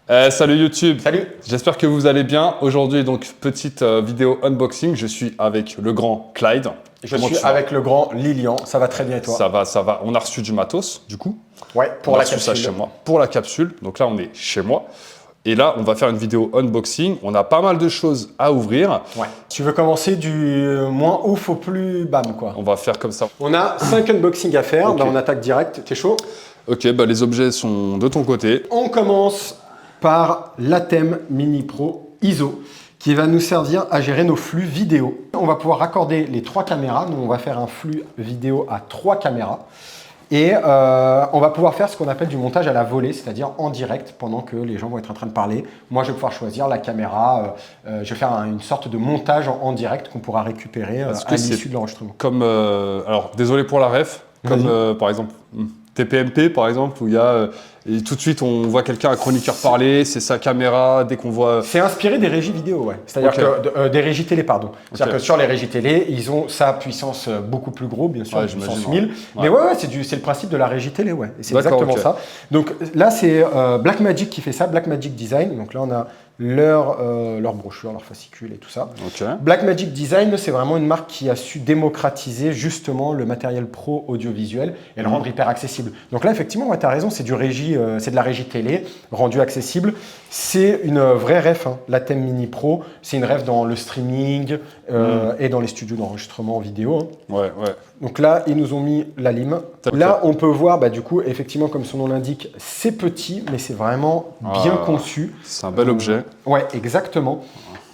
Salut YouTube. Salut. J'espère que vous allez bien. Aujourd'hui, donc, petite vidéo unboxing. Je suis avec le grand Clyde. Je suis avec le grand Lilian. Ça va très bien et toi? Ça va. On a reçu du matos, du coup. Ouais, pour la capsule. Ça chez moi. Pour la capsule. Donc là, on est chez moi. Et là, on va faire une vidéo unboxing. On a pas mal de choses à ouvrir. Ouais. Tu veux commencer du moins ouf au plus bam, quoi? On va faire comme ça. On a 5 unboxings à faire. Okay. Là, on attaque direct. T'es chaud? Ok, bah, les objets sont de ton côté. On commence par l'Atem Mini Pro ISO qui va nous servir à gérer nos flux vidéo. On va pouvoir raccorder les 3 caméras. Nous, on va faire un flux vidéo à 3 caméras. Et on va pouvoir faire ce qu'on appelle du montage à la volée, c'est-à-dire en direct pendant que les gens vont être en train de parler. Moi, je vais pouvoir choisir la caméra. Je vais faire une sorte de montage en direct qu'on pourra récupérer à l'issue de l'enregistrement. Comme, alors, désolé pour la ref, comme par exemple TPMP, par exemple, où il y a et tout de suite on voit quelqu'un, un chroniqueur parler, c'est sa caméra, dès qu'on voit... C'est inspiré des régies vidéo, ouais. C'est-à-dire que des régies télé, pardon. C'est-à-dire que sur les régies télé, ils ont sa puissance beaucoup plus gros, bien sûr, puissance 1000. Mais ouais, c'est le principe de la régie télé, ouais. Et c'est exactement ça. Donc là, c'est Blackmagic qui fait ça, Blackmagic Design. Donc là, on a leur brochure, leur fascicule et tout ça. Blackmagic Design, c'est vraiment une marque qui a su démocratiser justement le matériel pro audiovisuel et le rendre hyper accessible. Donc là, effectivement, ouais, tu as raison, c'est de la régie télé rendu accessible. C'est une vraie ref, hein, l'Atem Mini Pro. C'est une ref dans le streaming et dans les studios d'enregistrement vidéo. Hein. Ouais. Donc là, ils nous ont mis la lime. Là, on peut voir, du coup, effectivement, comme son nom l'indique, c'est petit, mais c'est vraiment bien conçu. C'est un bel objet. Ouais, exactement.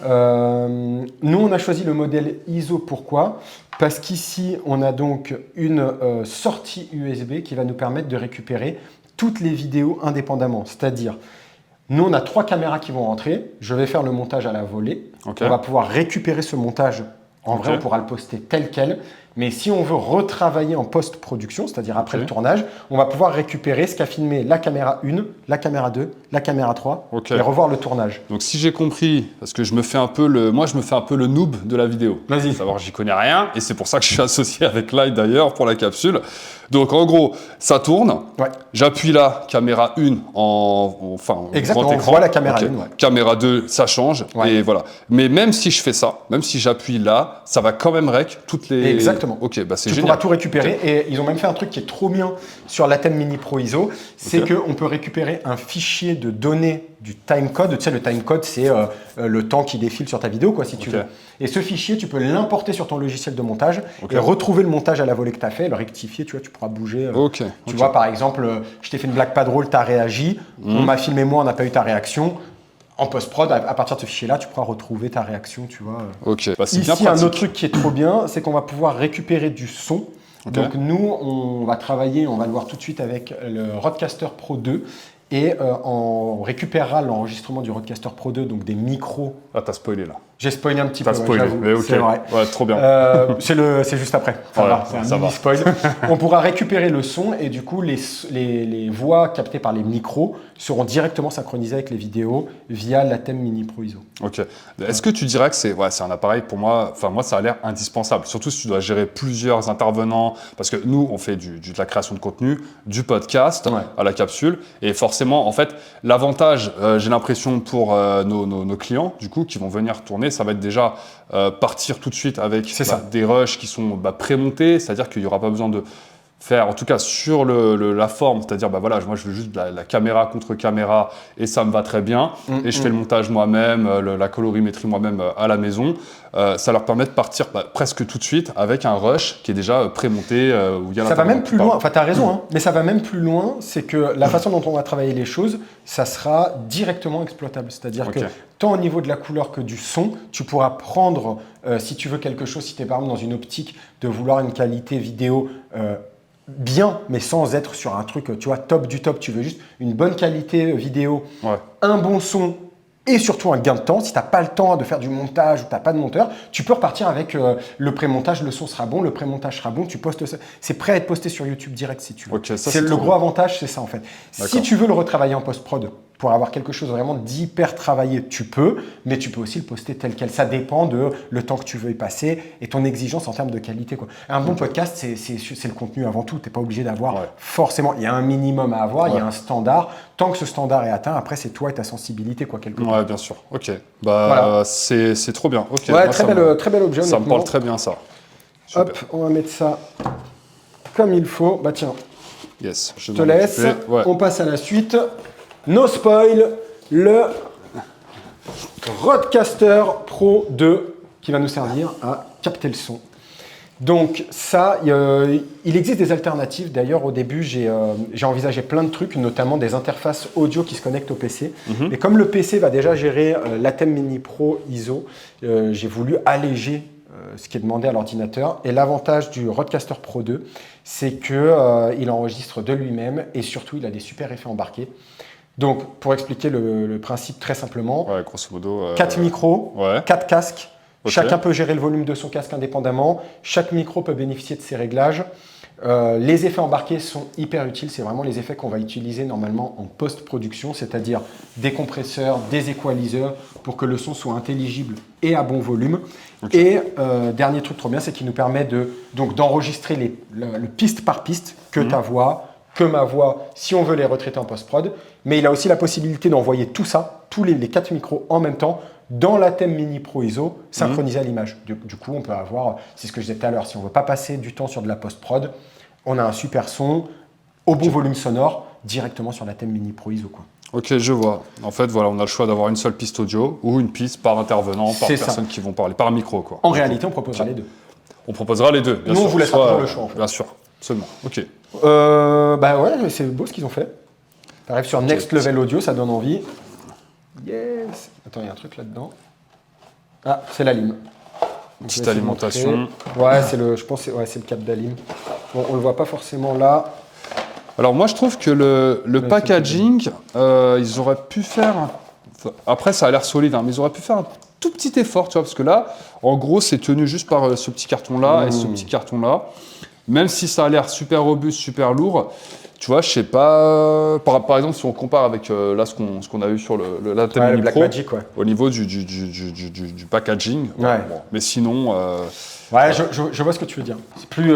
Nous, on a choisi le modèle ISO. Pourquoi? Parce qu'ici, on a donc une sortie USB qui va nous permettre de récupérer toutes les vidéos indépendamment. C'est-à-dire, nous, on a 3 caméras qui vont rentrer. Je vais faire le montage à la volée. On va pouvoir récupérer ce montage. En vrai, on pourra le poster tel quel. Mais si on veut retravailler en post-production, c'est-à-dire après le tournage, on va pouvoir récupérer ce qu'a filmé la caméra 1, la caméra 2, la caméra 3 et revoir le tournage. Donc si j'ai compris, parce que je me fais un peu le noob de la vidéo. Vas-y. Savoir j'y connais rien et c'est pour ça que je suis associé avec Clyde d'ailleurs pour la capsule. Donc en gros, ça tourne. Ouais. J'appuie là, caméra 1 en exactement, grand écran. On voit la caméra 1. Ouais. Caméra 2, ça change et voilà. Mais même si je fais ça, même si j'appuie là, ça va quand même rec toutes les... Exactement. Ok, bah c'est génial. Tu pourras tout récupérer et ils ont même fait un truc qui est trop bien sur l'Atem Mini Pro ISO, c'est qu'on peut récupérer un fichier de données du timecode. Tu sais, le timecode, c'est le temps qui défile sur ta vidéo, quoi, si tu veux. Et ce fichier, tu peux l'importer sur ton logiciel de montage et retrouver le montage à la volée que tu as fait, le rectifier, tu vois, tu pourras bouger. Tu vois, par exemple, je t'ai fait une blague pas drôle, tu as réagi, on m'a filmé moi, on n'a pas eu ta réaction. En post-prod, à partir de ce fichier-là, tu pourras retrouver ta réaction, tu vois. Bah, ici, un autre truc qui est trop bien, c'est qu'on va pouvoir récupérer du son. Donc nous, on va travailler, on va le voir tout de suite avec le Rodecaster Pro 2. Et on récupérera l'enregistrement du Rodecaster Pro 2, donc des micros. Ah, t'as spoilé là. J'ai spoilé un petit peu. T'as spoilé, mais ok. C'est vrai. Ouais, trop bien. C'est juste après. C'est un mini spoil. On pourra récupérer le son et du coup, les voix captées par les micros seront directement synchronisées avec les vidéos via l'Atem Mini Pro ISO. Ok. Est-ce que tu dirais que c'est un appareil pour moi, enfin moi ça a l'air indispensable, surtout si tu dois gérer plusieurs intervenants, parce que nous on fait de la création de contenu, du podcast à la capsule, et forcément en fait l'avantage, j'ai l'impression pour nos clients du coup qui vont venir tourner, ça va être déjà partir tout de suite avec des rushs qui sont pré-montés, c'est-à-dire qu'il n'y aura pas besoin de faire, en tout cas sur la forme, c'est-à-dire moi je veux juste la caméra contre caméra et ça me va très bien et je fais le montage moi-même, la colorimétrie moi-même à la maison, ça leur permet de partir presque tout de suite avec un rush qui est déjà pré-monté où il y a ça va même plus loin, enfin tu as raison, hein, mais ça va même plus loin, c'est que la façon dont on va travailler les choses, ça sera directement exploitable, c'est-à-dire que tant au niveau de la couleur que du son, tu pourras prendre, si tu veux quelque chose, si tu es par exemple dans une optique de vouloir une qualité vidéo bien, mais sans être sur un truc, tu vois, top du top. Tu veux juste une bonne qualité vidéo, un bon son et surtout un gain de temps. Si tu n'as pas le temps de faire du montage ou tu n'as pas de monteur, tu peux repartir avec le pré-montage. Le son sera bon, le pré-montage sera bon. Tu postes ça. C'est prêt à être posté sur YouTube direct si tu veux. Okay, c'est le gros avantage, c'est ça en fait. Si tu veux le retravailler en post-prod pour avoir quelque chose vraiment d'hyper travaillé, tu peux, mais tu peux aussi le poster tel quel. Ça dépend de le temps que tu veux y passer et ton exigence en termes de qualité, quoi. Un bon podcast, c'est le contenu avant tout. Tu n'es pas obligé d'avoir forcément. Il y a un minimum à avoir, il y a un standard. Tant que ce standard est atteint, après, c'est toi et ta sensibilité, quoi, quelque part. Ouais, bien sûr. Ok. Voilà. C'est trop bien. Okay. Ouais, très bel objet. Ça me parle très bien, ça. Super. Hop, on va mettre ça comme il faut. Bah tiens. Yes. Je te laisse. Ouais. On passe à la suite. No spoil, le Rodecaster Pro 2 qui va nous servir à capter le son. Donc ça, il existe des alternatives. D'ailleurs, au début, j'ai envisagé plein de trucs, notamment des interfaces audio qui se connectent au PC. Mais comme le PC va déjà gérer l'Atem Mini Pro ISO, j'ai voulu alléger ce qui est demandé à l'ordinateur. Et l'avantage du Rodecaster Pro 2, c'est qu'il enregistre de lui-même et surtout, il a des super effets embarqués. Donc, pour expliquer le principe très simplement, grosso modo, 4 micros, 4 casques. Okay. Chacun peut gérer le volume de son casque indépendamment. Chaque micro peut bénéficier de ses réglages. Les effets embarqués sont hyper utiles. C'est vraiment les effets qu'on va utiliser normalement en post-production, c'est-à-dire des compresseurs, des équaliseurs pour que le son soit intelligible et à bon volume. Okay. Et dernier truc trop bien, c'est qu'il nous permet d'enregistrer le piste par piste que ta voix, que ma voix, si on veut les retraiter en post-prod. Mais il a aussi la possibilité d'envoyer tout ça, tous les 4 micros en même temps, dans l'Atem Mini Pro ISO, synchronisé à l'image. Du coup, on peut avoir, c'est ce que je disais tout à l'heure, si on ne veut pas passer du temps sur de la post-prod, on a un super son, au bon volume sonore, directement sur l'Atem Mini Pro ISO, quoi. Ok, je vois. En fait, voilà, on a le choix d'avoir une seule piste audio ou une piste par intervenant, par personne qui vont parler, par micro, quoi. En réalité, on proposera les deux. On proposera les deux, bien sûr. Nous, on vous laissera toujours le choix, en fait. Bien sûr, absolument. Ok. Bah ouais, c'est beau ce qu'ils ont fait. Tu arrives sur Next Level Audio, ça donne envie. Yes. Attends, il y a un truc là-dedans. Ah, c'est la lime. Petite alimentation. Ouais, je pense que c'est le câble d'alim. Bon, on le voit pas forcément là. Alors moi, je trouve que le packaging, ils auraient pu faire... Après, ça a l'air solide, mais ils auraient pu faire un tout petit effort, tu vois, parce que là, en gros, c'est tenu juste par ce petit carton-là et ce petit carton-là. Même si ça a l'air super robuste, super lourd, tu vois, je sais pas. Par exemple, si on compare avec là ce qu'on a eu sur l'Atem Mini Pro, Blackmagic, au niveau du packaging. Ouais. Bon, mais sinon. Ouais, je vois ce que tu veux dire. C'est plus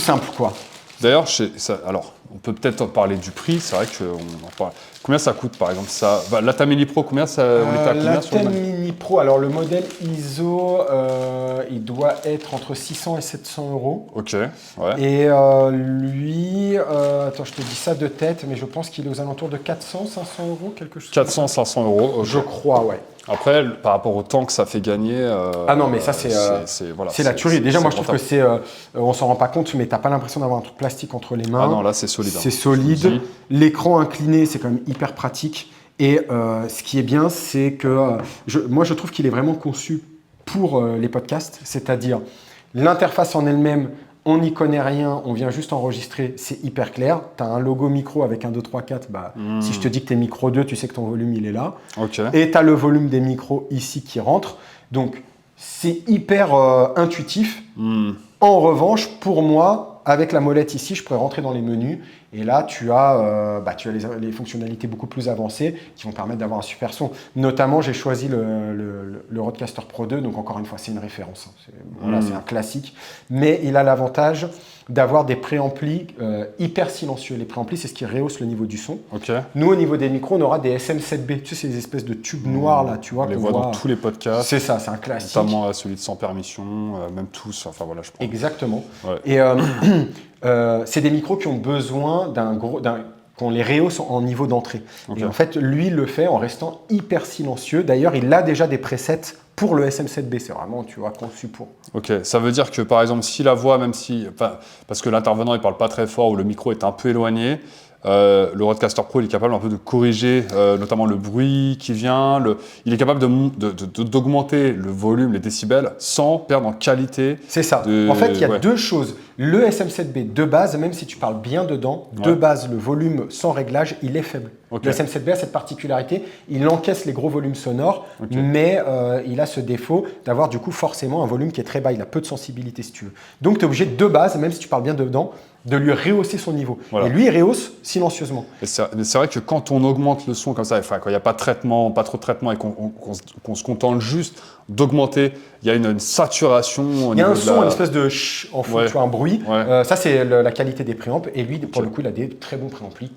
simple, quoi. D'ailleurs, alors, on peut peut-être parler du prix. C'est vrai qu'on en parle. Combien ça coûte, par exemple l'Atem Mini Pro, combien ça on est à combien sur l'Atem Mini Pro, alors le modèle ISO, il doit être entre 600 et 700 euros. Ok, ouais. Et lui, attends, je te dis ça de tête, mais je pense qu'il est aux alentours de 400, 500 euros, quelque chose. 400, 500 euros. Okay. Je crois, ouais. Après, par rapport au temps que ça fait gagner... ah non, mais ça, c'est la tuerie. Déjà, moi, je trouve que on s'en rend pas compte, mais t'as pas l'impression d'avoir un truc plastique entre les mains. Ah non, là, c'est solide. C'est solide. L'écran incliné, c'est quand même hyper pratique. Et ce qui est bien, c'est que moi, je trouve qu'il est vraiment conçu pour les podcasts. C'est-à-dire, l'interface en elle-même, on n'y connaît rien, on vient juste enregistrer, c'est hyper clair. Tu as un logo micro avec 1, 2, 3, 4. Si je te dis que tu es micro 2, tu sais que ton volume, il est là. Okay. Et tu as le volume des micros ici qui rentre. Donc, c'est hyper intuitif. En revanche, pour moi, avec la molette ici, je pourrais rentrer dans les menus. Et là, tu as les fonctionnalités beaucoup plus avancées qui vont permettre d'avoir un super son. Notamment, j'ai choisi le Rodecaster Pro 2. Donc, encore une fois, c'est une référence. C'est un classique. Mais il a l'avantage d'avoir des préamplis hyper silencieux. Les préamplis, c'est ce qui rehausse le niveau du son. Okay. Nous, au niveau des micros, on aura des SM7B. Tu sais, c'est des espèces de tubes noirs, là, tu vois. On les voit dans tous les podcasts. C'est ça, c'est un classique. Notamment celui de Sans Permission, même tous. Enfin, voilà, je pense. Exactement. Ouais. Et c'est des micros qui ont besoin qu'on les rehausse en niveau d'entrée. Okay. Et en fait, lui, il le fait en restant hyper silencieux. D'ailleurs, il a déjà des presets pour le SM7B. C'est vraiment, tu vois, conçu pour. Ok, ça veut dire que, par exemple, si la voix, même si... parce que l'intervenant, il parle pas très fort ou le micro est un peu éloigné, le Rodecaster Pro, il est capable un peu de corriger notamment le bruit qui vient. Il est capable d'augmenter le volume, les décibels, sans perdre en qualité. C'est ça. En fait, il y a deux choses. Le SM7B, de base, même si tu parles bien dedans, de base, le volume sans réglage, il est faible. Okay. Le SM7B a cette particularité, il encaisse les gros volumes sonores, mais il a ce défaut d'avoir du coup forcément un volume qui est très bas. Il a peu de sensibilité, si tu veux. Donc, tu es obligé de base, même si tu parles bien dedans, de lui rehausser son niveau. Voilà. Et lui, il rehausse silencieusement. Mais c'est vrai que quand on augmente le son comme ça, enfin, quand il n'y a pas de traitement, pas trop de traitement et qu'on se contente juste d'augmenter, il y a une saturation. Il y a un son, une espèce de en fond, tu vois, un bruit. Ouais. Ça, c'est la qualité des préampes. Et lui, pour le coup, il a des très bons préamplis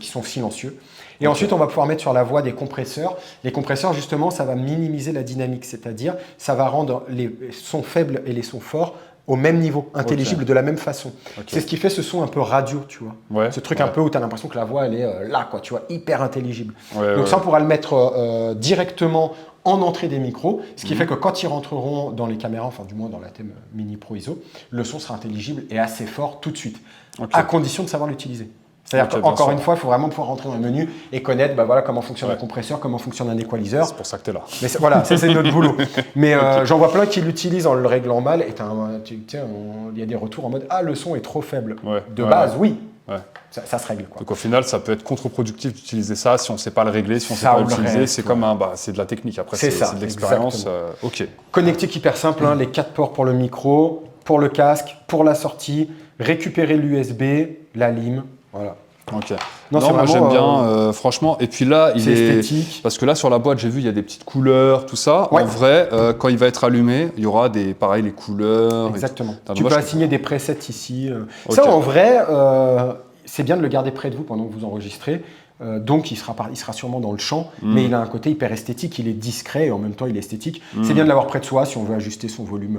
qui sont silencieux. Et ensuite, on va pouvoir mettre sur la voix des compresseurs. Les compresseurs, justement, ça va minimiser la dynamique, c'est-à-dire ça va rendre les sons faibles et les sons forts au même niveau, intelligible de la même façon. C'est ce qui fait ce son un peu radio, tu vois. Ce truc un peu où tu as l'impression que la voix, elle est là, quoi, tu vois, hyper intelligible. Donc ça, on pourra le mettre directement en entrée des micros, ce qui fait que quand ils rentreront dans les caméras, enfin du moins dans la thème Mini Pro ISO, le son sera intelligible et assez fort tout de suite, à condition de savoir l'utiliser. C'est-à-dire qu'encore une fois, il faut vraiment pouvoir rentrer dans le menu et connaître comment fonctionne un compresseur, comment fonctionne un équaliseur. C'est pour ça que tu es là. Mais voilà, ça c'est notre boulot. Mais j'en vois plein qui l'utilisent en le réglant mal et il y a des retours en mode « Ah, le son est trop faible ». De base, oui. Ça se règle. Quoi. Donc au final, ça peut être contre-productif d'utiliser ça si on ne sait pas le régler, si on ne sait pas l'utiliser. C'est comme c'est de la technique. Après, c'est de l'expérience. Connectique hyper simple, les 4 ports pour le micro, pour le casque, pour la sortie, récupérer l'USB, la lime. Voilà. Ok. Non, moi j'aime bien, franchement. Et puis là, il est esthétique. Parce que là, sur la boîte, j'ai vu, il y a des petites couleurs, tout ça. En vrai, quand il va être allumé, il y aura les couleurs. Exactement. Tu peux assigner des presets ici. Ça, en vrai, c'est bien de le garder près de vous pendant que vous enregistrez. Donc, il sera sûrement dans le champ, mais il a un côté hyper esthétique. Il est discret et en même temps, il est esthétique. C'est bien de l'avoir près de soi si on veut ajuster son volume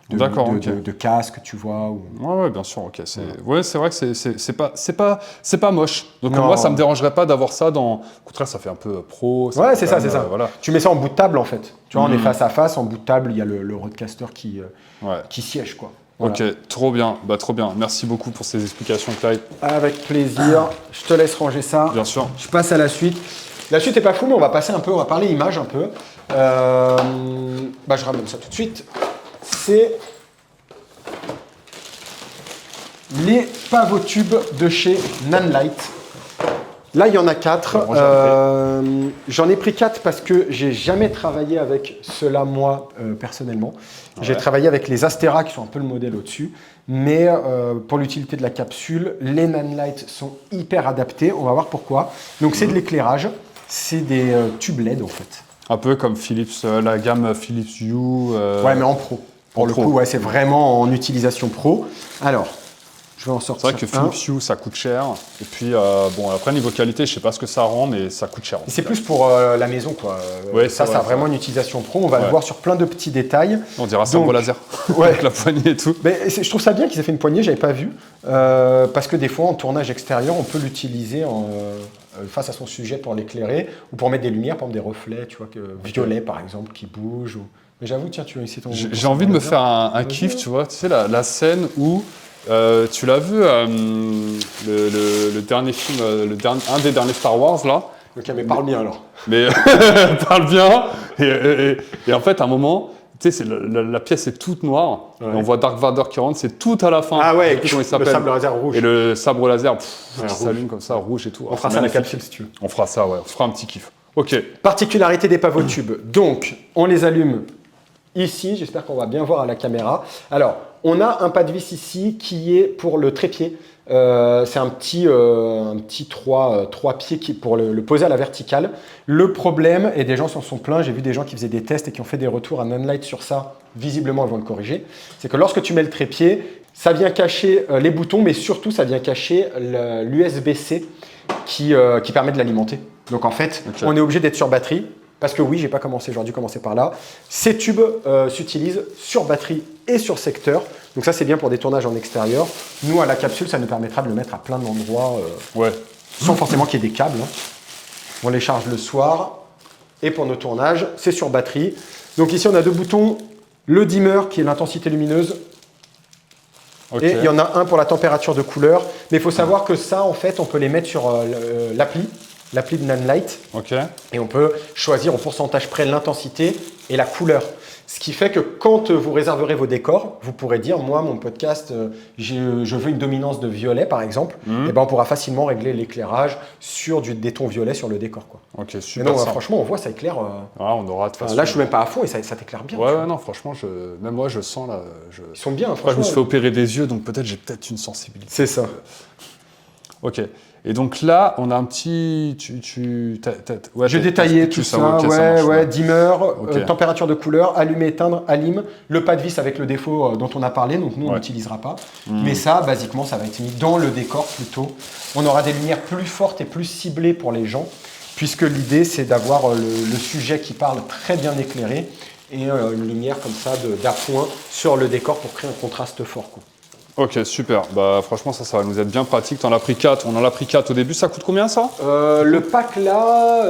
de casque, tu vois. Ouais, bien sûr. Ok. C'est vrai que c'est pas moche. Donc moi, ça me dérangerait pas d'avoir ça dans. Au contraire, ça fait un peu pro. Ouais, c'est ça. Voilà. Tu mets ça en bout de table en fait. Tu vois, on est face à face. En bout de table, il y a le roadcaster qui siège, quoi. Voilà. Ok, trop bien. Trop bien. Merci beaucoup pour ces explications, Clyde. Avec plaisir. Je te laisse ranger ça. Bien sûr. Je passe à la suite. La suite n'est pas fou, mais on va parler images un peu. Je ramène ça tout de suite. C'est les pavotubes de chez Nanlite. Là, il y en a 4. J'en ai pris 4 parce que j'ai jamais travaillé avec ceux-là, moi, personnellement. J'ai travaillé avec les Astera, qui sont un peu le modèle au-dessus. Mais pour l'utilité de la capsule, les Nanlite sont hyper adaptés. On va voir pourquoi. Donc, c'est de l'éclairage. C'est des tubes LED, en fait. Un peu comme Philips, la gamme Philips Hue. Ouais, mais en pro. Pour le coup, c'est vraiment en utilisation pro. Alors, je vais en sortir. C'est vrai que Philips Hue, ça coûte cher. Et puis, après, niveau qualité, je sais pas ce que ça rend, mais ça coûte cher. C'est plus pour la maison, quoi. Ça a vraiment une utilisation pro. On va le voir sur plein de petits détails. On dirait un sabre laser. Avec la poignée et tout. Mais je trouve ça bien qu'ils aient fait une poignée, j'avais pas vu. Parce que des fois, en tournage extérieur, on peut l'utiliser face à son sujet pour l'éclairer ou pour mettre des lumières, par exemple des reflets, tu vois, violets par exemple, qui bougent. Mais j'avoue, tiens, tu vas essayer ton. J'ai envie de me faire un kiff, tu vois. Tu sais, la scène où. Tu l'as vu, le dernier film, un des derniers Star Wars, là. Ok, mais parle bien alors. Mais parle bien. Et en fait, à un moment, tu sais, la pièce est toute noire. Et on voit Dark Vador qui rentre, c'est tout à la fin. Ah ouais, comment il s'appelle. Le sabre laser rouge. Et le sabre laser qui s'allume comme ça, rouge et tout. On fera ça à la capsule si tu veux. On fera ça, ouais. On se fera un petit kiff. Ok. Particularité des pavotubes. Donc, on les allume ici. J'espère qu'on va bien voir à la caméra. Alors, on a un pas de vis ici qui est pour le trépied. C'est un petit 3 pieds pour le poser à la verticale. Le problème, et des gens s'en sont plaints, j'ai vu des gens qui faisaient des tests et qui ont fait des retours à Nanlite sur ça, visiblement ils vont le corriger, c'est que lorsque tu mets le trépied, ça vient cacher les boutons, mais surtout ça vient cacher l'USB-C qui permet de l'alimenter. Donc en fait, on est obligé d'être sur batterie. Parce que oui, j'ai pas commencé, j'aurais dû commencer par là. Ces tubes s'utilisent sur batterie et sur secteur. Donc ça, c'est bien pour des tournages en extérieur. Nous, à la capsule, ça nous permettra de le mettre à plein d'endroits sans forcément qu'il y ait des câbles. On les charge le soir. Et pour nos tournages, c'est sur batterie. Donc ici, on a 2 boutons. Le dimmer, qui est l'intensité lumineuse. Et il y en a un pour la température de couleur. Mais il faut savoir que ça, en fait, on peut les mettre sur l'appli de Nanlite. Ok. Et on peut choisir au pourcentage près l'intensité et la couleur. Ce qui fait que quand vous réserverez vos décors, vous pourrez dire, moi, mon podcast, je veux une dominance de violet, par exemple. Et ben, on pourra facilement régler l'éclérage sur des tons violets sur le décor, quoi. Ok, super. Non, franchement, on voit, ça éclaire. On aura de façon. Là, je suis même pas à fond et ça t'éclaire bien. Ouais, non, franchement, même moi, je sens là. Ils sont bien, franchement. Je me suis fait opérer des yeux, donc j'ai peut-être une sensibilité. C'est ça. Ok. Et donc là, on a un petit. J'ai détaillé tout ça. Dimmer, température de couleur, allumer, éteindre, allime. Le pas de vis avec le défaut dont on a parlé, donc nous on n'utilisera pas. Mais ça, basiquement, ça va être mis dans le décor plutôt. On aura des lumières plus fortes et plus ciblées pour les gens, puisque l'idée c'est d'avoir le sujet qui parle très bien éclairé et une lumière comme ça d'appoint sur le décor pour créer un contraste fort, quoi. Ok, super. Bah, franchement, ça va nous être bien pratique. T'en as pris 4. On en a pris 4 au début. Ça coûte combien, ça Le pack, là,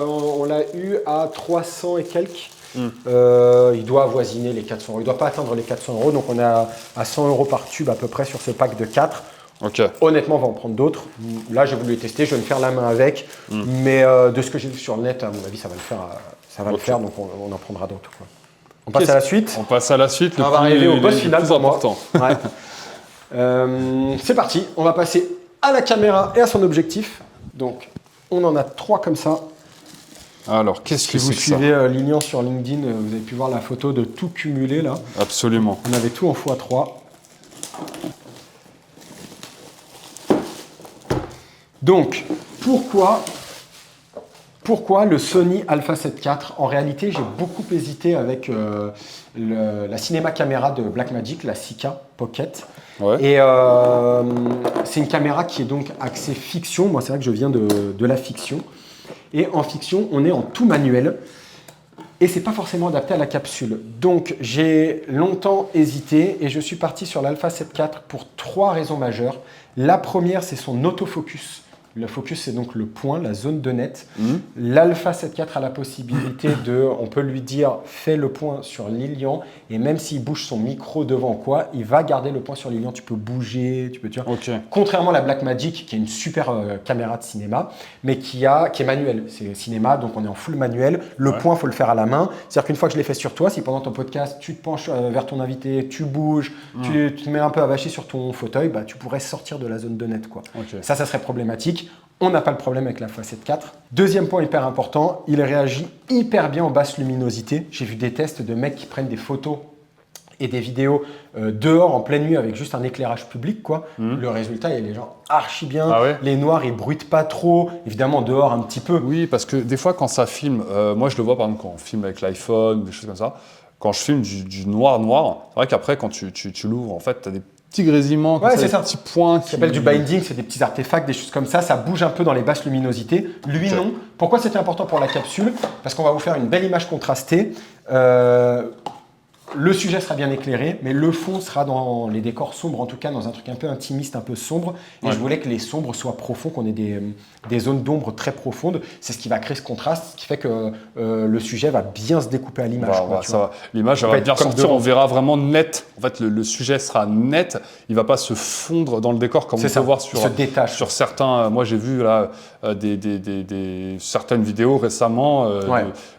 on l'a eu à 300 et quelques. Il doit avoisiner les 400 €. Il ne doit pas atteindre les 400 €. Donc, on est à 100 € par tube à peu près sur ce pack de 4. Okay. Honnêtement, on va en prendre d'autres. Là, j'ai voulu les tester. Je vais me faire la main avec. Mais de ce que j'ai vu sur le net, à mon avis, ça va le faire. Le faire, donc on en prendra d'autres. On passe à la suite. On passe à la suite. On va arriver au boss final pour moi. Ouais. C'est parti, on va passer à la caméra et à son objectif. Donc, on en a 3 comme ça. Alors, qu'est-ce que c'est que ça ? Si vous suivez Lignan sur LinkedIn, vous avez pu voir la photo de tout cumulé là. Absolument. On avait tout en x3. Donc, pourquoi le Sony Alpha 7 IV ? En réalité, j'ai beaucoup hésité avec la cinéma caméra de Blackmagic, la Sika Pocket. Ouais. Et c'est une caméra qui est donc axée fiction. Moi, c'est vrai que je viens de la fiction. Et en fiction, on est en tout manuel. Et c'est pas forcément adapté à la capsule. Donc, j'ai longtemps hésité et je suis parti sur l'Alpha 7 IV pour 3 raisons majeures. La première, c'est son autofocus. Le focus, c'est donc le point, la zone de net. L'Alpha 7 IV a la possibilité on peut lui dire, fais le point sur Lilian, et même s'il bouge son micro devant quoi, il va garder le point sur Lilian. Tu peux bouger, tu peux dire. Okay. Contrairement à la Blackmagic, qui est une super caméra de cinéma, mais qui est manuelle. C'est cinéma, donc on est en full manuel. Le point, il faut le faire à la main. C'est-à-dire qu'une fois que je l'ai fait sur toi, si pendant ton podcast, tu te penches vers ton invité, tu bouges, tu te mets un peu avaché sur ton fauteuil, bah, tu pourrais sortir de la zone de net, quoi. Okay. Ça serait problématique. On n'a pas le problème avec l'Alpha 7 IV. Deuxième point hyper important, il réagit hyper bien en basse luminosité. J'ai vu des tests de mecs qui prennent des photos et des vidéos dehors en pleine nuit avec juste un éclairage public, quoi. Le résultat, il est genre archi bien. Ah ouais. Les noirs, ils bruitent pas trop. Évidemment, dehors un petit peu. Oui, parce que des fois, quand ça filme, moi je le vois par exemple quand on filme avec l'iPhone, des choses comme ça, quand je filme du noir, c'est vrai qu'après, quand tu l'ouvres, en fait, tu as des petits grésillements, c'est ça. Des petits points. Ça s'appelle du binding, c'est des petits artefacts, des choses comme ça. Ça bouge un peu dans les basses luminosités. Lui, non. Pourquoi c'était important pour la capsule ? Parce qu'on va vous faire une belle image contrastée. Le sujet sera bien éclairé, mais le fond sera dans les décors sombres, en tout cas dans un truc un peu intimiste, un peu sombre. Et je voulais que les sombres soient profonds, qu'on ait des zones d'ombre très profondes. C'est ce qui va créer ce contraste, ce qui fait que le sujet va bien se découper à l'image. L'image va bien sortir, on verra vraiment net. En fait, le sujet sera net, il ne va pas se fondre dans le décor comme on peut voir sur certains. Moi, j'ai vu là certaines vidéos récemment.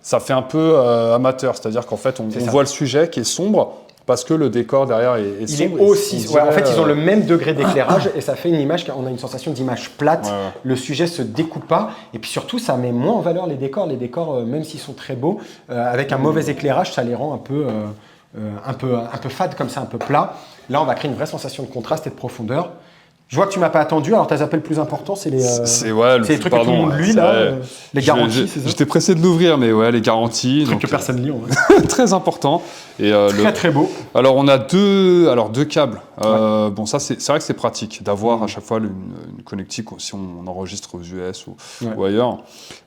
Ça fait un peu amateur, c'est-à-dire qu'en fait, on voit le sujet qui est sombre parce que le décor derrière est sombre. Il est aussi. En fait, ils ont le même degré d'éclairage et ça fait une image. On a une sensation d'image plate. Le sujet se découpe pas et puis surtout, ça met moins en valeur les décors. Les décors, même s'ils sont très beaux, avec un mauvais éclairage, ça les rend un peu fades comme ça, un peu plat. Là, on va créer une vraie sensation de contraste et de profondeur. Je vois que tu m'as pas attendu, alors tes appels plus importants, c'est les trucs que tout le monde lit, là, les garanties, c'est ça ? J'étais pressé de l'ouvrir, mais les garanties. Trucs que personne lit, en vrai. Très important. Et, très beau. Alors, on a deux câbles. Bon, ça, c'est vrai que c'est pratique d'avoir à chaque fois une connectique si on enregistre aux US ou ailleurs.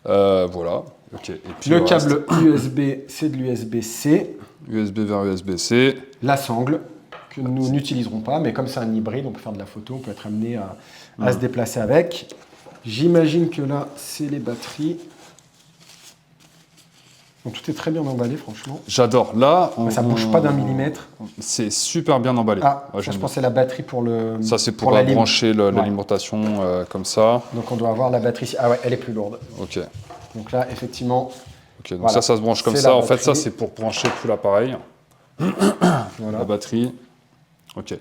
Voilà. Okay. Et puis, le câble USB, c'est de l'USB-C. USB vers USB-C. La sangle. Que nous n'utiliserons pas, mais comme c'est un hybride, on peut faire de la photo, on peut être amené à se déplacer avec. J'imagine que là, c'est les batteries. Donc, tout est très bien emballé, franchement. J'adore. Là, ça ne bouge pas d'un millimètre. C'est super bien emballé. Je pense que c'est la batterie pour le. Ça, c'est pour brancher l'alimentation comme ça. Donc, on doit avoir la batterie. Ah ouais, elle est plus lourde. Ok. Donc là, effectivement, Ok, donc voilà. Ça se branche comme ça. En fait, ça, c'est pour brancher tout l'appareil. Voilà. La batterie. Ok.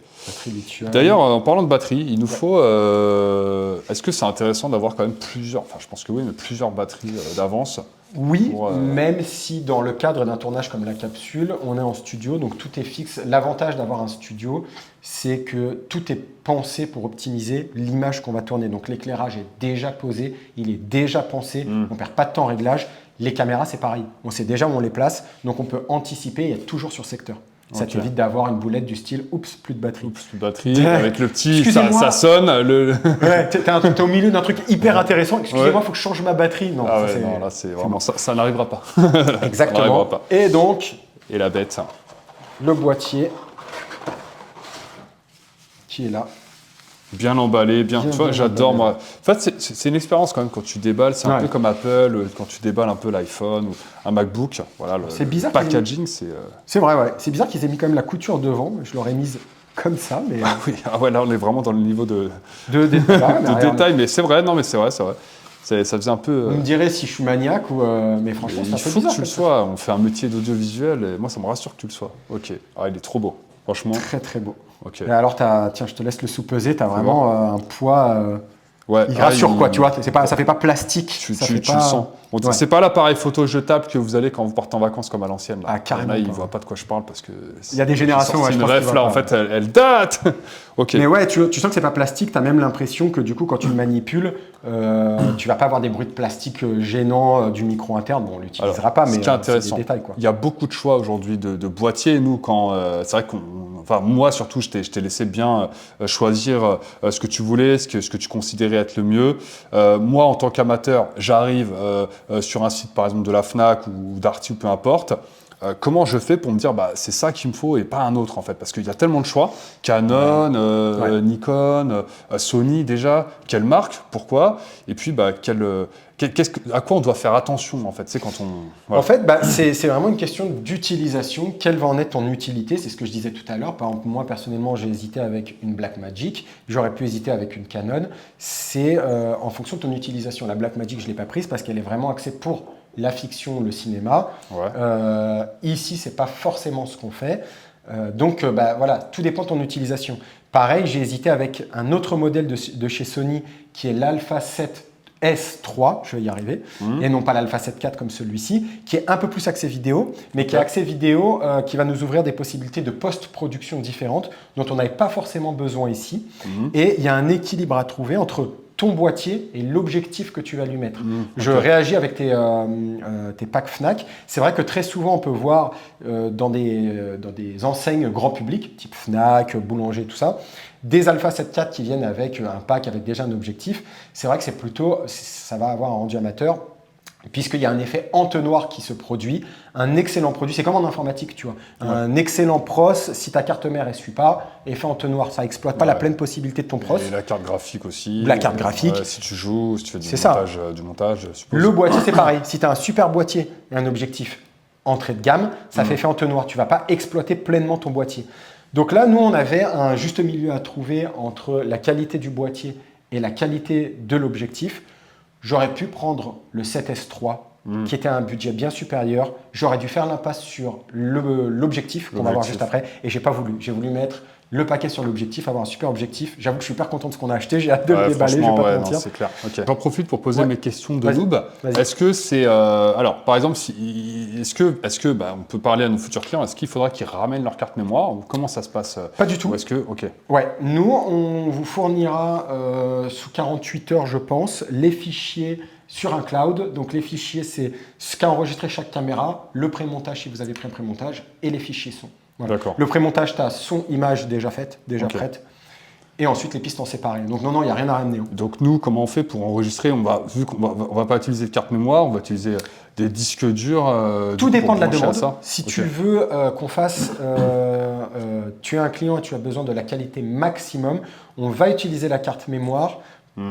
D'ailleurs, en parlant de batterie, il nous faut. Est-ce que c'est intéressant d'avoir quand même plusieurs. Enfin, je pense que oui, mais plusieurs batteries d'avance. Oui, même si dans le cadre d'un tournage comme la capsule, on est en studio, donc tout est fixe. L'avantage d'avoir un studio, c'est que tout est pensé pour optimiser l'image qu'on va tourner. Donc l'éclairage est déjà posé, il est déjà pensé, on ne perd pas de temps en réglage. Les caméras, c'est pareil. On sait déjà où on les place, donc on peut anticiper et être toujours sur secteur. Ça t'évite d'avoir une boulette du style « Oups, plus de batterie ». Oups, plus de batterie, avec le petit, ça sonne. Ouais, t'es au milieu d'un truc hyper intéressant. Excusez-moi, il faut que je change ma batterie. Non, non, là, c'est vraiment ça n'arrivera pas. Exactement. Ça n'arrivera pas. Et donc… Et la bête. Le boîtier qui est là. Bien emballé, bien. Tu vois, j'adore moi. En fait, c'est une expérience quand même quand tu déballes. C'est un peu comme Apple quand tu déballes un peu l'iPhone ou un MacBook. Voilà, c'est bizarre. Le packaging, c'est. C'est vrai, ouais. C'est bizarre qu'ils aient mis quand même la couture devant. Je l'aurais mise comme ça, mais. Ah oui, là on est vraiment dans le niveau de détail. Mais c'est vrai, non, mais c'est vrai. Ça faisait un peu. Vous me direz si je suis maniaque ou. Mais franchement, c'est un peu bizarre. Il faut que tu le sois. On fait un métier d'audiovisuel et moi, ça me rassure que tu le sois. Ok. Ah, il est trop beau. Franchement. Très, très beau. Okay. Et alors, tiens, je te laisse le sous-peser. Tu as vraiment un poids. Il rassure quoi, tu vois. Ça fait pas plastique. Tu le sens. C'est pas l'appareil photo jetable que vous allez quand vous partez en vacances comme à l'ancienne. Ah, carrément. Là, ils voient pas de quoi je parle parce que. Il y a des générations. C'est une ref là, en fait, elle date. Ok. Mais ouais, tu sens que c'est pas plastique. Tu as même l'impression que du coup, quand tu le manipules, tu vas pas avoir des bruits de plastique gênants du micro interne. Bon, on l'utilisera pas, mais c'est des détails quoi. Il y a beaucoup de choix aujourd'hui de boîtiers. Nous, quand c'est vrai moi surtout, je t'ai laissé bien choisir ce que tu voulais, ce que tu considérais être le mieux. Moi, en tant qu'amateur, j'arrive sur un site par exemple de la Fnac ou Darty ou peu importe. Comment je fais pour me dire c'est ça qu'il me faut et pas un autre en fait, parce qu'il y a tellement de choix. Canon, Nikon, Sony déjà, quelle marque, pourquoi, et puis à quoi on doit faire attention en fait, c'est quand on. Voilà. En fait, c'est vraiment une question d'utilisation. Quelle va en être ton utilité? C'est ce que je disais tout à l'heure. Par exemple, moi personnellement, j'ai hésité avec une Blackmagic. J'aurais pu hésiter avec une Canon. C'est en fonction de ton utilisation. La Blackmagic, je l'ai pas prise parce qu'elle est vraiment axée pour la fiction, le cinéma. Ouais. Ici, c'est pas forcément ce qu'on fait. Donc, voilà, tout dépend de ton utilisation. Pareil, j'ai hésité avec un autre modèle de chez Sony qui est l'Alpha 7 S3, je vais y arriver, et non pas l'Alpha 7 IV comme celui-ci, qui est un peu plus axé vidéo, mais qui est axé vidéo, qui va nous ouvrir des possibilités de post-production différentes dont on n'avait pas forcément besoin ici. Et il y a un équilibre à trouver entre ton boîtier et l'objectif que tu vas lui mettre. Je réagis avec tes packs Fnac. C'est vrai que très souvent, on peut voir dans des enseignes grand public, type Fnac, Boulanger, tout ça, des Alpha 7 IV qui viennent avec un pack avec déjà un objectif. C'est vrai que ça va avoir un rendu amateur, puisqu'il y a un effet entonnoir qui se produit, un excellent produit, c'est comme en informatique, tu vois, un excellent pros, si ta carte mère ne suit pas, effet entonnoir, ça n'exploite pas la pleine possibilité de ton pros. Et la carte graphique aussi. La carte graphique. Si tu joues, si tu fais du montage, je suppose. Le boîtier, c'est pareil, si tu as un super boîtier et un objectif entrée de gamme, ça fait effet entonnoir, tu ne vas pas exploiter pleinement ton boîtier. Donc là, nous, on avait un juste milieu à trouver entre la qualité du boîtier et la qualité de l'objectif. J'aurais pu prendre le 7S3, qui était un budget bien supérieur. J'aurais dû faire l'impasse sur l'objectif qu'on va voir juste après. Et j'ai pas voulu. J'ai voulu mettre le paquet sur l'objectif, avoir un super objectif. J'avoue que je suis hyper content de ce qu'on a acheté. J'ai hâte de le déballer, je vais pas te mentir. C'est clair. Okay. J'en profite pour poser mes questions de noob. Est-ce que c'est... alors, par exemple, est-ce que on peut parler à nos futurs clients, est-ce qu'il faudra qu'ils ramènent leur carte mémoire ou comment ça se passe? Pas du tout. Ou est-ce que... Ok. Ouais, nous, on vous fournira sous 48 heures, je pense, les fichiers sur un cloud. Donc, les fichiers, c'est ce qu'a enregistré chaque caméra, le prémontage si vous avez pris un prémontage et les fichiers son. Voilà. Le prémontage, tu as son image déjà faite, prête. Et ensuite, les pistes en séparées. Donc, non, il n'y a rien à ramener. Donc, nous, comment on fait pour enregistrer? Vu qu'on ne va pas utiliser de carte mémoire, on va utiliser des disques durs. Tout dépend de la demande. Si tu veux qu'on fasse... tu es un client et tu as besoin de la qualité maximum, on va utiliser la carte mémoire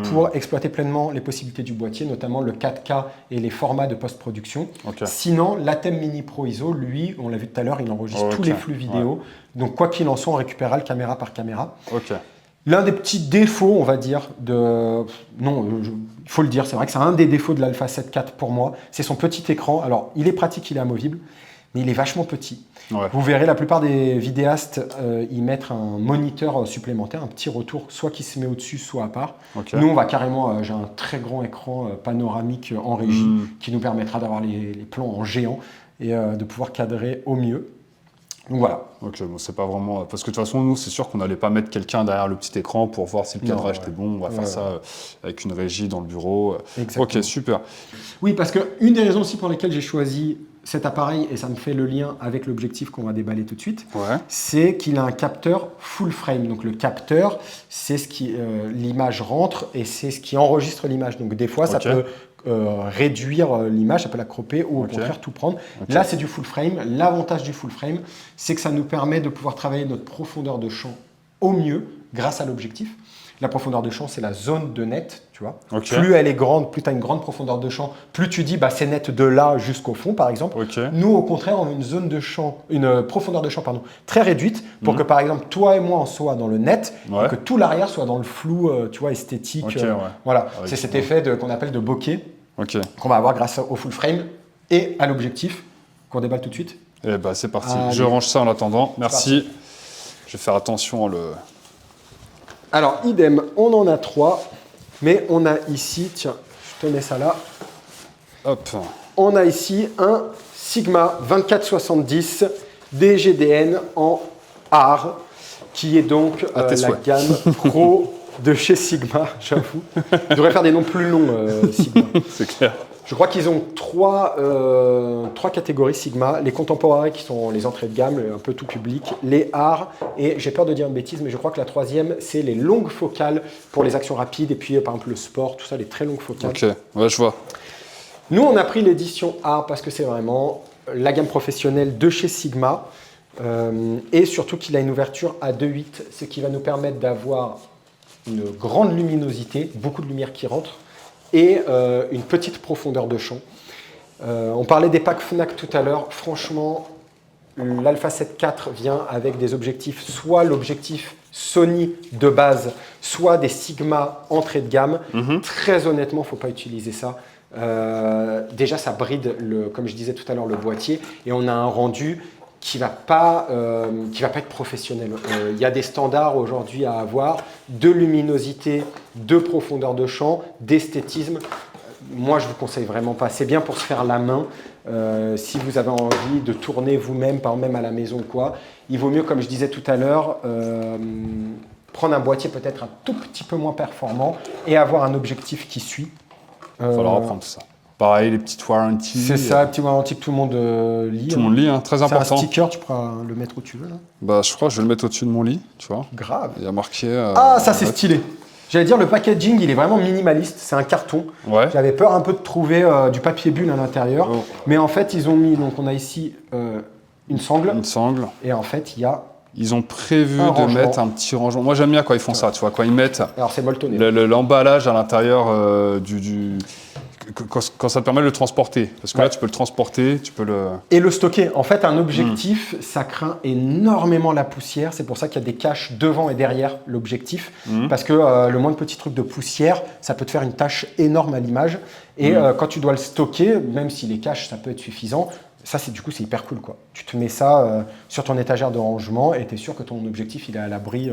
pour exploiter pleinement les possibilités du boîtier, notamment le 4K et les formats de post-production. Sinon, l'Atem Mini Pro ISO, lui, on l'a vu tout à l'heure, il enregistre tous les flux vidéo. Donc, quoi qu'il en soit, on récupérera le caméra par caméra. L'un des petits défauts, on va dire, il faut le dire, c'est vrai que c'est un des défauts de l'Alpha 7 IV pour moi, c'est son petit écran. Alors, il est pratique, il est amovible, mais il est vachement petit. Ouais. Vous verrez, la plupart des vidéastes y mettre un moniteur supplémentaire, un petit retour, soit qui se met au-dessus, soit à part. Okay. Nous, on va carrément, j'ai un très grand écran panoramique en régie qui nous permettra d'avoir les plans en géant et de pouvoir cadrer au mieux. Donc voilà. Ok, bon, c'est pas vraiment. Parce que de toute façon, nous, c'est sûr qu'on n'allait pas mettre quelqu'un derrière le petit écran pour voir si le cadrage était bon. On va faire ça avec une régie dans le bureau. Exactement. Ok, super. Oui, parce qu'une des raisons aussi pour lesquelles j'ai choisi cet appareil, et ça me fait le lien avec l'objectif qu'on va déballer tout de suite, c'est qu'il a un capteur full frame. Donc le capteur, c'est ce qui l'image rentre et c'est ce qui enregistre l'image. Donc des fois, ça peut réduire l'image, ça peut la cropper ou au contraire tout prendre. Là, c'est du full frame. L'avantage du full frame, c'est que ça nous permet de pouvoir travailler notre profondeur de champ au mieux grâce à l'objectif. La profondeur de champ, c'est la zone de net, tu vois. Plus elle est grande, plus tu as une grande profondeur de champ, plus tu dis c'est net de là jusqu'au fond, par exemple. Nous, au contraire, on a une zone de champ, une profondeur de champ très réduite pour que, par exemple, toi et moi, on soit dans le net et que tout l'arrière soit dans le flou, tu vois, esthétique. Voilà, c'est cet effet qu'on appelle de bokeh qu'on va avoir grâce au full frame et à l'objectif qu'on déballe tout de suite. Eh ben, c'est parti. Je range ça en attendant. Merci. Je vais faire attention Alors, idem, on en a 3, mais on a ici, tiens, je te mets ça là. Hop. On a ici un Sigma 2470 DGDN en AR, qui est donc la gamme Pro de chez Sigma, j'avoue. Ils devraient faire des noms plus longs, Sigma. C'est clair. Je crois qu'ils ont trois catégories Sigma, les contemporains qui sont les entrées de gamme, un peu tout public, les arts, et j'ai peur de dire une bêtise, mais je crois que la troisième, c'est les longues focales pour les actions rapides, et puis par exemple le sport, tout ça, les très longues focales. Ok, ouais, je vois. Nous, on a pris l'édition art parce que c'est vraiment la gamme professionnelle de chez Sigma, et surtout qu'il a une ouverture à 2.8, ce qui va nous permettre d'avoir une grande luminosité, beaucoup de lumière qui rentre, et une petite profondeur de champ. On parlait des packs Fnac tout à l'heure. Franchement, l'Alpha 7 IV vient avec des objectifs, soit l'objectif Sony de base, soit des Sigma entrée de gamme. Très honnêtement, il ne faut pas utiliser ça. Déjà, ça bride, comme je disais tout à l'heure, le boîtier, et on a un rendu qui va pas être professionnel. Il y a des standards aujourd'hui à avoir de luminosité, de profondeur de champ, d'esthétisme. Moi, je vous conseille vraiment pas. C'est bien pour se faire la main. Si vous avez envie de tourner vous-même, par exemple même à la maison ou quoi, il vaut mieux, comme je disais tout à l'heure, prendre un boîtier peut-être un tout petit peu moins performant et avoir un objectif qui suit. Il va falloir reprendre tout ça. Pareil, les petites warranties. C'est ça, les petites warranties que tout le monde lit. Tout le monde lit, très important. C'est un sticker, tu pourras le mettre où tu veux. Là. Je crois que je vais le mettre au-dessus de mon lit, tu vois. Grave. Il y a marqué... ça c'est stylé. J'allais dire, le packaging, il est vraiment minimaliste. C'est un carton. Ouais. J'avais peur un peu de trouver du papier bulle à l'intérieur. Mais en fait, ils ont mis... Donc, on a ici une sangle. Une sangle. Et en fait, il y a... Ils ont prévu de mettre un petit rangement. Moi, j'aime bien quand ils font ça, tu vois. Quand ils mettent... Alors, c'est molletonné. L'emballage à l'intérieur du... Quand ça te permet de le transporter. Parce que là, tu peux le transporter, tu peux le... Et le stocker. En fait, un objectif, ça craint énormément la poussière. C'est pour ça qu'il y a des caches devant et derrière l'objectif. Parce que le moindre petit truc de poussière, ça peut te faire une tâche énorme à l'image. Et quand tu dois le stocker, même si les caches, ça peut être suffisant, ça, c'est hyper cool, quoi. Tu te mets ça sur ton étagère de rangement et tu es sûr que ton objectif, il est à l'abri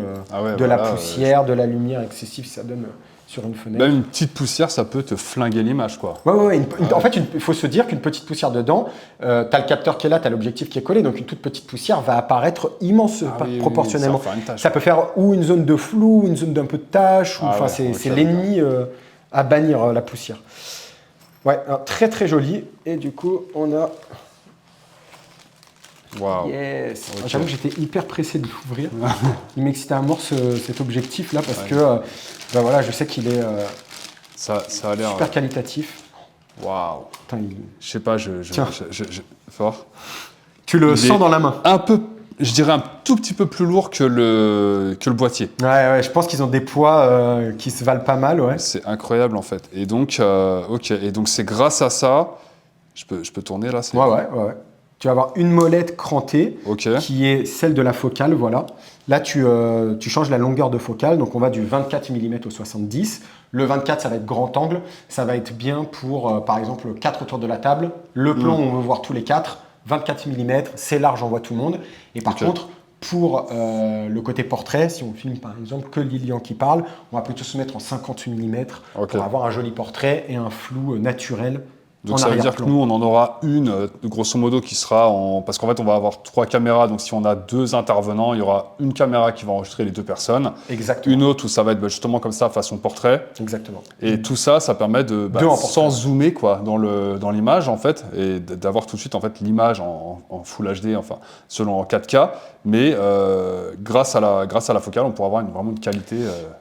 de la poussière, de la lumière excessive, si ça donne... sur une fenêtre. Même une petite poussière, ça peut te flinguer l'image, quoi. Ouais. En fait, il faut se dire qu'une petite poussière dedans, tu as le capteur qui est là, tu as l'objectif qui est collé, donc une toute petite poussière va apparaître immense proportionnellement. Ça peut faire ou une zone de flou, ou une zone d'un peu de tache, c'est l'ennemi à bannir, la poussière. Ouais, très très joli. Et du coup, on a... Wow. Yes. Okay. J'avoue que j'étais hyper pressé de l'ouvrir. Il m'excitait à mort cet objectif-là parce que voilà, je sais qu'il est ça a l'air super qualitatif. Waouh. Je sais pas, fort. Tu le sens dans la main. Un peu, je dirais un tout petit peu plus lourd que le boîtier. Ouais, je pense qu'ils ont des poids qui se valent pas mal, ouais. C'est incroyable en fait. Et donc, et donc c'est grâce à ça, je peux tourner là. Ouais. tu vas avoir une molette crantée qui est celle de la focale, voilà. Là, tu changes la longueur de focale, donc on va du 24 mm au 70. Le 24, ça va être grand angle, ça va être bien pour, par exemple, 4 autour de la table. Le plan, on veut voir tous les 4, 24 mm, c'est large, on voit tout le monde. Et par contre, pour le côté portrait, si on filme par exemple que Lilian qui parle, on va plutôt se mettre en 50 mm pour avoir un joli portrait et un flou naturel. Donc ça veut dire que nous, on en aura une, grosso modo, qui sera en... Parce qu'en fait, on va avoir 3 caméras, donc si on a 2 intervenants, il y aura une caméra qui va enregistrer les 2 personnes. Exactement. Une autre où ça va être justement comme ça, façon portrait. Exactement. Et tout ça, ça permet de sans zoomer quoi, dans l'image, en fait, et d'avoir tout de suite en fait, l'image en Full HD, enfin, selon en 4K. Mais grâce à la focale, on pourra avoir vraiment une qualité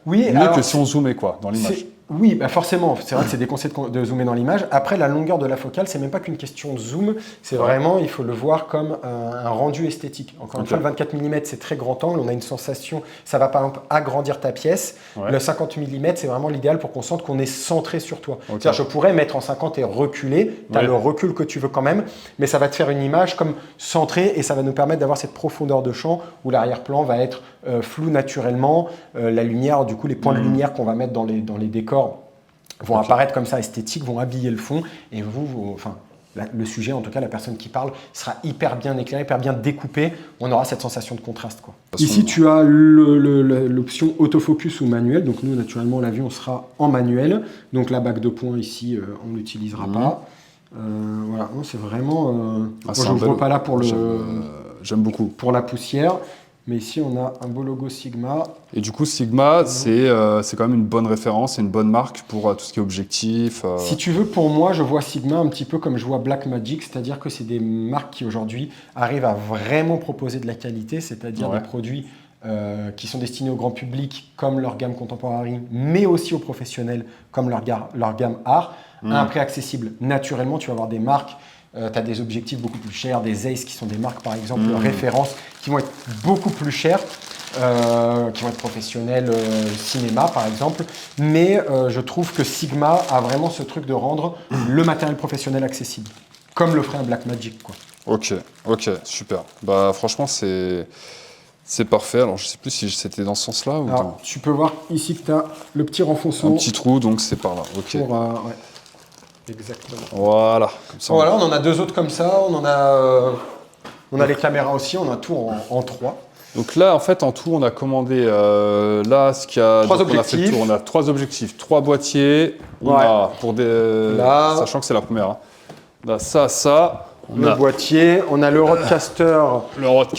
mieux que si on zoomait quoi, dans l'image. Oui, bah forcément, c'est vrai que c'est déconseillé de zoomer dans l'image. Après, la longueur de la focale, c'est même pas qu'une question de zoom, c'est vraiment, il faut le voir comme un rendu esthétique. Encore une fois, le 24 mm, c'est très grand angle, on a une sensation, ça va par exemple agrandir ta pièce. Le 50 mm, c'est vraiment l'idéal pour qu'on sente qu'on est centré sur toi. C'est-à-dire, je pourrais mettre en 50 et reculer, tu as le recul que tu veux quand même, mais ça va te faire une image comme centrée et ça va nous permettre d'avoir cette profondeur de champ où l'arrière-plan va être flou naturellement, la lumière, du coup, les points de lumière qu'on va mettre dans les décors vont apparaître comme ça esthétiques, vont habiller le fond et le sujet, en tout cas la personne qui parle, sera hyper bien éclairé, hyper bien découpé. On aura cette sensation de contraste, quoi. Ici, tu as l'option autofocus ou manuel. Donc nous, naturellement, on l'a vu, on sera en manuel. Donc la bague de points ici, on n'utilisera pas. Voilà, c'est vraiment... je ne vois pas là pour j'aime beaucoup. Pour la poussière. Mais ici, on a un beau logo Sigma. Et du coup, Sigma, c'est quand même une bonne référence, c'est une bonne marque pour tout ce qui est objectif. Si tu veux, pour moi, je vois Sigma un petit peu comme je vois Blackmagic, c'est-à-dire que c'est des marques qui aujourd'hui arrivent à vraiment proposer de la qualité, c'est-à-dire des produits qui sont destinés au grand public comme leur gamme Contemporary, mais aussi aux professionnels comme leur gamme Art, à un prix accessible. Naturellement, tu vas avoir des marques. Tu as des objectifs beaucoup plus chers, des Zeiss qui sont des marques par exemple références qui vont être beaucoup plus chères, qui vont être professionnelles cinéma par exemple. Mais je trouve que Sigma a vraiment ce truc de rendre le matériel professionnel accessible, comme le ferait un Blackmagic, quoi. Ok, super. Bah franchement c'est parfait. Alors je sais plus si c'était dans ce sens-là ou alors, tu peux voir ici que tu as le petit renfoncement. Un petit trou, donc c'est par là. Ok. Exactement. Voilà. Comme ça, voilà, on en a 2 autres comme ça. On a les caméras aussi. On a tout en 3. Donc là, en fait, en tout, on a commandé là ce qu'il y a. 3 objectifs. On a fait le tour. On a 3 objectifs, 3 boîtiers. On a pour des. Là, sachant que c'est la première. Hein. Là, ça. Le boîtier. On a le Rodecaster.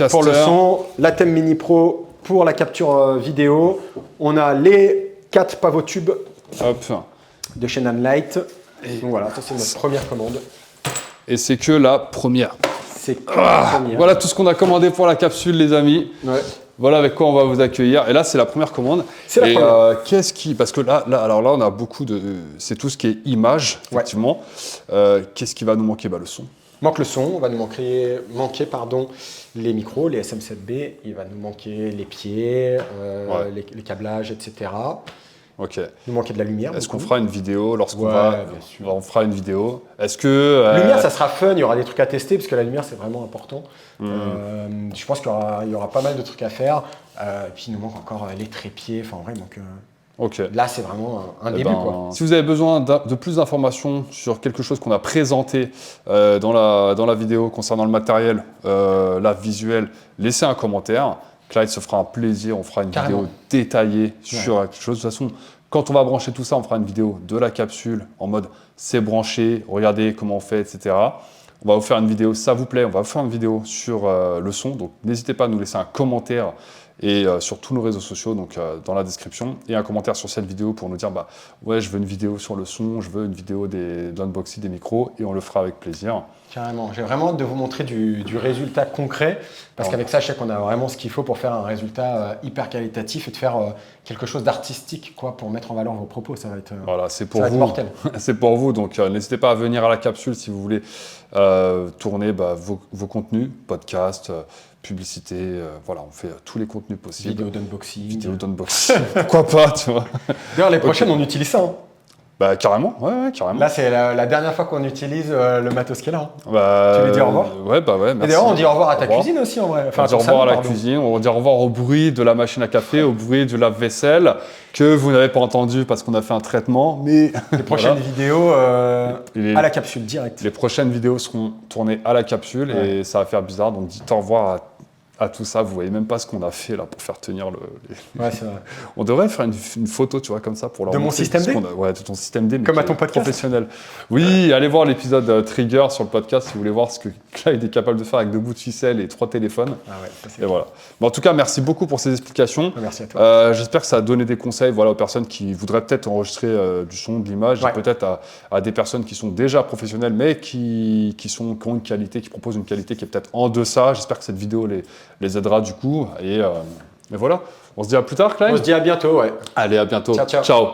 Pour le son. La Thème Mini Pro pour la capture vidéo. On a les 4 pavotubes de chez Nanlite. Donc voilà, ça c'est notre première commande. Et c'est que la première. C'est que la première. Voilà tout ce qu'on a commandé pour la capsule, les amis. Ouais. Voilà avec quoi on va vous accueillir. Et là, c'est la première commande. C'est la première. Parce que là, on a beaucoup de... C'est tout ce qui est image, effectivement. Qu'est-ce qui va nous manquer ? Le son. Manque le son. On va nous manquer les micros, les SM7B. Il va nous manquer les pieds, les câblages, etc. Ok. Il nous manquait de la lumière. Est-ce qu'on fera une vidéo on fera une vidéo. Est-ce que lumière, ça sera fun. Il y aura des trucs à tester parce que la lumière, c'est vraiment important. Je pense qu'il y aura pas mal de trucs à faire. Et puis il nous manque encore les trépieds. Enfin, en vrai, là, c'est vraiment un début, quoi. Si vous avez besoin de plus d'informations sur quelque chose qu'on a présenté dans la vidéo concernant le matériel, visuel, laissez un commentaire. Clyde se fera un plaisir, on fera une vidéo détaillée sur quelque chose. De toute façon, quand on va brancher tout ça, on fera une vidéo de la capsule en mode c'est branché, regardez comment on fait, etc. On va vous faire une vidéo, ça vous plaît, on va vous faire une vidéo sur le son. Donc n'hésitez pas à nous laisser un commentaire et sur tous nos réseaux sociaux, donc dans la description, et un commentaire sur cette vidéo pour nous dire ouais, je veux une vidéo sur le son, je veux une vidéo de l'unboxing des micros, et on le fera avec plaisir. Carrément, j'ai vraiment hâte de vous montrer du résultat concret, parce qu'avec ça, je sais qu'on a vraiment ce qu'il faut pour faire un résultat hyper qualitatif et de faire quelque chose d'artistique, quoi, pour mettre en valeur vos propos. Ça va être, c'est pour vous. Mortel. C'est pour vous, donc n'hésitez pas à venir à la capsule si vous voulez tourner vos contenus, podcasts, publicité, on fait tous les contenus possibles. Vidéo d'unboxing. Pourquoi pas, tu vois. D'ailleurs, les prochaines, on utilise ça. Bah carrément, ouais, carrément. Là, c'est la dernière fois qu'on utilise le matos qui est là. Bah, tu lui dis au revoir? Ouais, bah ouais, merci. Et d'ailleurs, on dit au revoir à ta cuisine aussi, en vrai. Enfin, on dit au revoir à la cuisine, on dit au revoir au bruit de la machine à café, au bruit du lave-vaisselle, que vous n'avez pas entendu parce qu'on a fait un traitement, mais... Les prochaines vidéos à la capsule, direct. Les prochaines vidéos seront tournées à la capsule et ça va faire bizarre, donc dites au revoir à tout ça. Vous voyez même pas ce qu'on a fait là pour faire tenir Ouais, c'est vrai. On devrait faire une photo, tu vois, comme ça pour leur montrer. De mon système D. Ouais, de ton système D, mais comme à ton podcast professionnel. Oui, allez voir l'épisode Trigger sur le podcast si vous voulez voir ce que Clyde est capable de faire avec 2 bouts de ficelle et 3 téléphones. Ah ouais, ça c'est et voilà. Bon, en tout cas, merci beaucoup pour ces explications. Merci à toi. J'espère que ça a donné des conseils, voilà, aux personnes qui voudraient peut-être enregistrer du son, de l'image, et peut-être à des personnes qui sont déjà professionnelles, mais qui ont une qualité, qui proposent une qualité qui est peut-être en deçà. J'espère que cette vidéo les aidera du coup. Et voilà. On se dit à plus tard, Clyde. On se dit à bientôt, ouais. Allez, à bientôt. Ciao, ciao. Ciao.